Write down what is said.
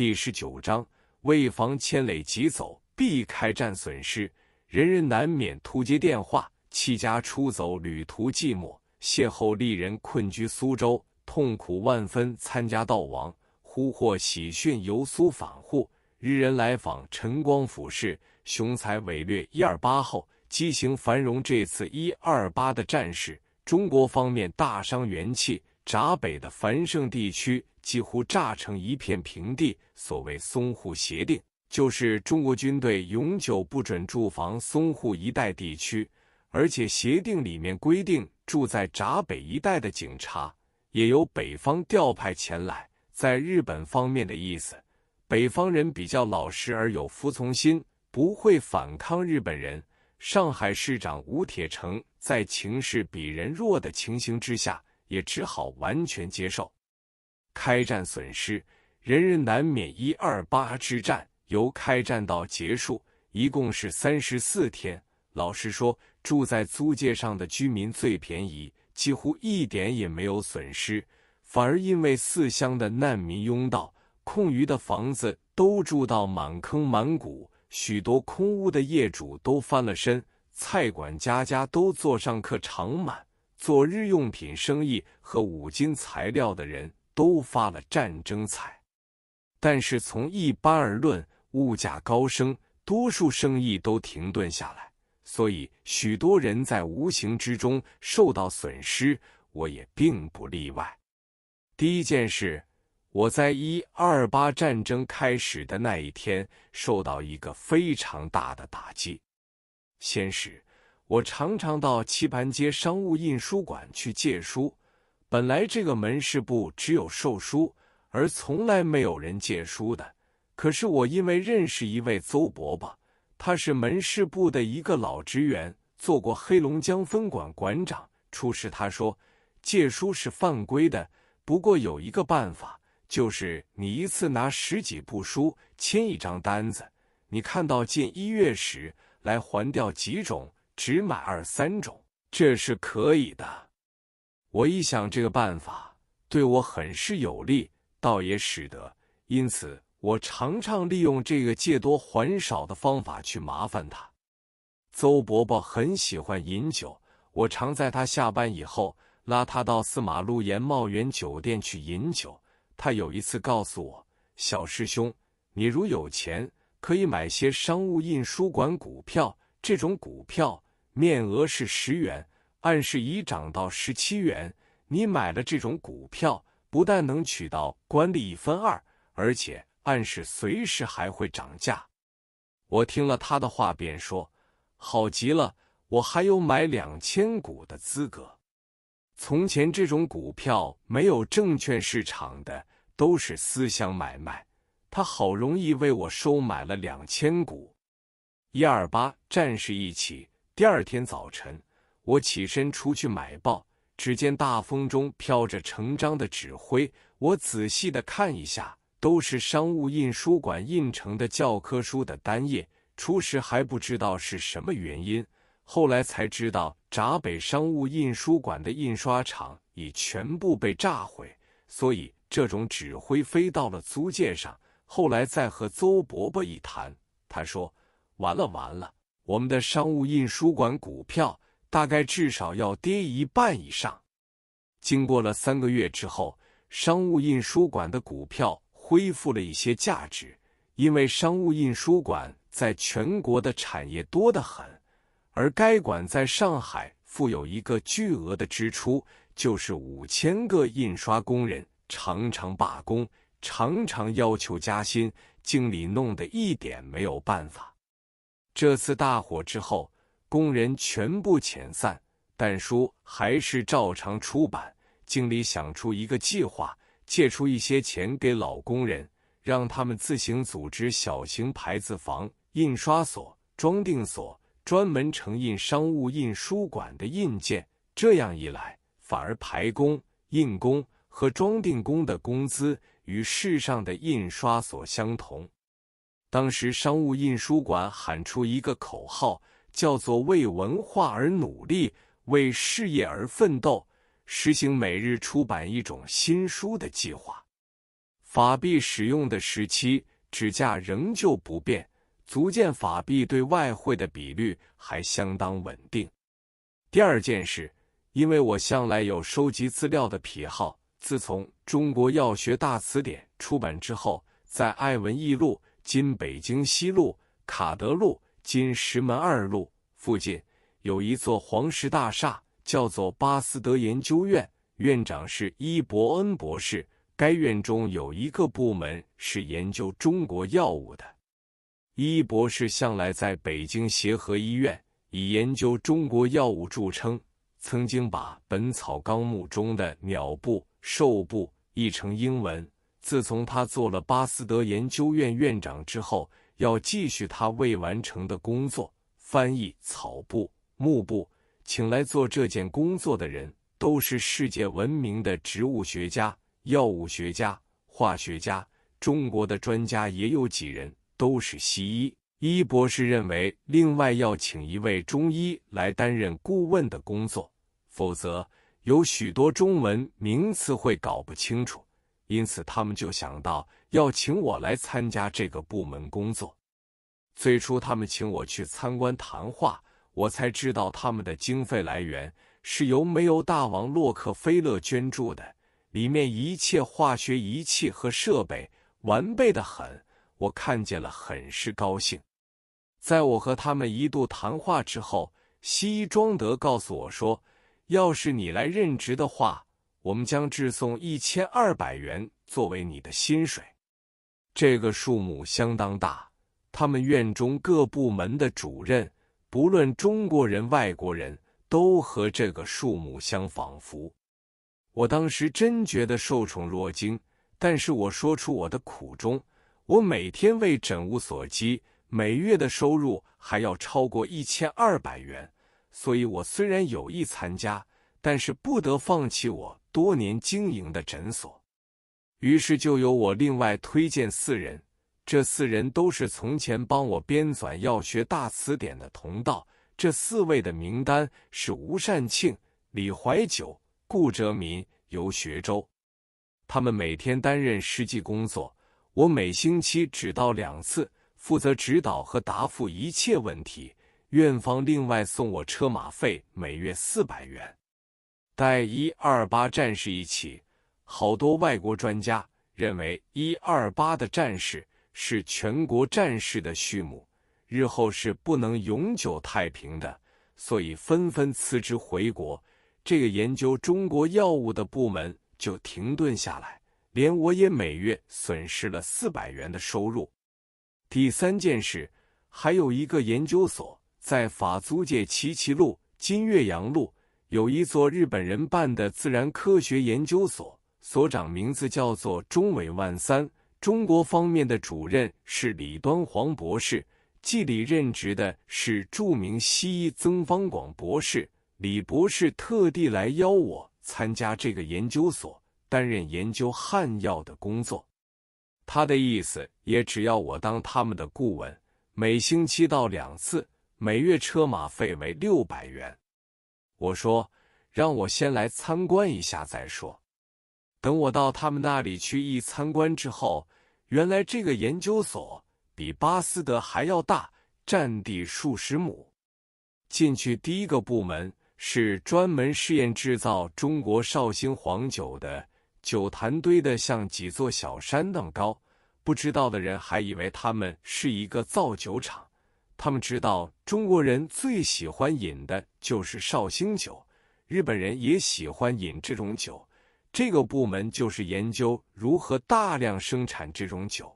第19章，为防牵累急走，必开战损失，人人难免突接电话。弃家出走，旅途寂寞，邂逅丽人，困居苏州，痛苦万分，参加悼亡。忽获喜讯，由苏返沪，日人来访，晨光俯视，雄才伟略。128后，机行繁荣。这次128的战事，中国方面大伤元气，闸北的繁盛地区几乎炸成一片平地。所谓淞沪协定，就是中国军队永久不准驻防淞沪一带地区，而且协定里面规定，住在闸北一带的警察也由北方调派前来。在日本方面的意思，北方人比较老实而有服从心，不会反抗日本人。上海市长吴铁城在情势比人弱的情形之下，也只好完全接受。开战损失，人人难免。128之战由开战到结束，一共是34天。老实说，住在租界上的居民最便宜，几乎一点也没有损失，反而因为四乡的难民拥到，空余的房子都住到满坑满谷，许多空屋的业主都翻了身，菜馆家家都座上客常满，做日用品生意和五金材料的人都发了战争财。但是从一般而论，物价高升，多数生意都停顿下来，所以许多人在无形之中受到损失，我也并不例外。第一件事，我在128战争开始的那一天受到一个非常大的打击。先是，我常常到棋盘街商务印书馆去借书，本来这个门市部只有售书，而从来没有人借书的。可是我因为认识一位邹伯伯，他是门市部的一个老职员，做过黑龙江分馆馆长。出事他说，借书是犯规的，不过有一个办法，就是你一次拿10几部书，签一张单子，你看到近1月时来还掉几种，只买2、3种，这是可以的。我一想这个办法对我很是有利，倒也使得，因此我常常利用这个借多还少的方法去麻烦他。邹伯伯很喜欢饮酒，我常在他下班以后拉他到4马路沿茂源酒店去饮酒。他有一次告诉我，小师兄，你如有钱，可以买些商务印书馆股票，这种股票面额是10元，按时已涨到17元。你买了这种股票，不但能取到官利1/2，而且按时随时还会涨价。我听了他的话便说，好极了，我还有买2000股的资格。从前这种股票没有证券市场的，都是私相买卖，他好容易为我收买了2000股。128战事一起，第2天早晨，我起身出去买报，只见大风中飘着成张的纸灰，我仔细地看一下，都是商务印书馆印成的教科书的单页。初时还不知道是什么原因，后来才知道闸北商务印书馆的印刷厂已全部被炸毁，所以这种纸灰飞到了租界上。后来再和邹伯伯一谈，他说，完了，我们的商务印书馆股票大概至少要跌1半以上。经过了3个月之后，商务印书馆的股票恢复了一些价值，因为商务印书馆在全国的产业多得很，而该馆在上海负有一个巨额的支出，就是5000个印刷工人常常罢工，常常要求加薪，经理弄得一点没有办法。这次大火之后，工人全部遣散，但书还是照常出版。经理想出一个计划，借出一些钱给老工人，让他们自行组织小型牌子房、印刷所、装订所，专门承印商务印书馆的印件。这样一来，反而排工、印工和装订工的工资与市上的印刷所相同。当时商务印书馆喊出一个口号，叫做为文化而努力，为事业而奋斗，实行每日出版一种新书的计划。法币使用的时期，纸价仍旧不变，足见法币对外汇的比率还相当稳定。第二件事，因为我向来有收集资料的癖好，自从《中国药学大辞典》出版之后，在爱文艺路（今北京西路）、卡德路（今石门二路）附近有一座皇室大厦，叫做巴斯德研究院，院长是伊伯恩博士。该院中有一个部门是研究中国药物的。伊博士向来在北京协和医院以研究中国药物著称，曾经把《本草纲目》中的鸟部、兽部译成英文。自从他做了巴斯德研究院院长之后，要继续他未完成的工作，翻译草部、木部。请来做这件工作的人都是世界闻名的植物学家、药物学家、化学家，中国的专家也有几人都是西医。伊博士认为，另外要请一位中医来担任顾问的工作，否则有许多中文名词会搞不清楚。因此他们就想到要请我来参加这个部门工作。最初他们请我去参观谈话，我才知道他们的经费来源是由煤油大王洛克菲勒捐助的，里面一切化学仪器和设备完备得很，我看见了很是高兴。在我和他们一度谈话之后，西医庄德告诉我说，要是你来任职的话，我们将致送1200元作为你的薪水。这个数目相当大，他们院中各部门的主任，不论中国人外国人，都和这个数目相仿佛。我当时真觉得受宠若惊，但是我说出我的苦衷，我每天为诊务所积，每月的收入还要超过1200元，所以我虽然有意参加，但是不得放弃我多年经营的诊所。于是就由我另外推荐4人，这4人都是从前帮我编纂药学大辞典的同道。这4位的名单是吴善庆、李怀九、顾哲民、游学周。他们每天担任实际工作，我每星期只到2次，负责指导和答复一切问题。院方另外送我车马费，每月400元。带128战士一起，好多外国专家认为128的战士是全国战士的序幕，日后是不能永久太平的，所以纷纷辞职回国。这个研究中国药物的部门就停顿下来，连我也每月损失了400元的收入。第3件事，还有一个研究所在法租界齐齐路、金岳阳路，有一座日本人办的自然科学研究所，所长名字叫做中尾万三，中国方面的主任是李端煌博士，纪理任职的是著名西医曾方广博士。李博士特地来邀我参加这个研究所，担任研究汉药的工作。他的意思也只要我当他们的顾问，每星期到2次，每月车马费为600元。我说，让我先来参观一下再说。等我到他们那里去一参观之后，原来这个研究所比巴斯德还要大，占地数十亩。进去第一个部门是专门试验制造中国绍兴黄酒的，酒坛堆得像几座小山那么高，不知道的人还以为他们是一个造酒厂。他们知道中国人最喜欢饮的就是绍兴酒，日本人也喜欢饮这种酒。这个部门就是研究如何大量生产这种酒。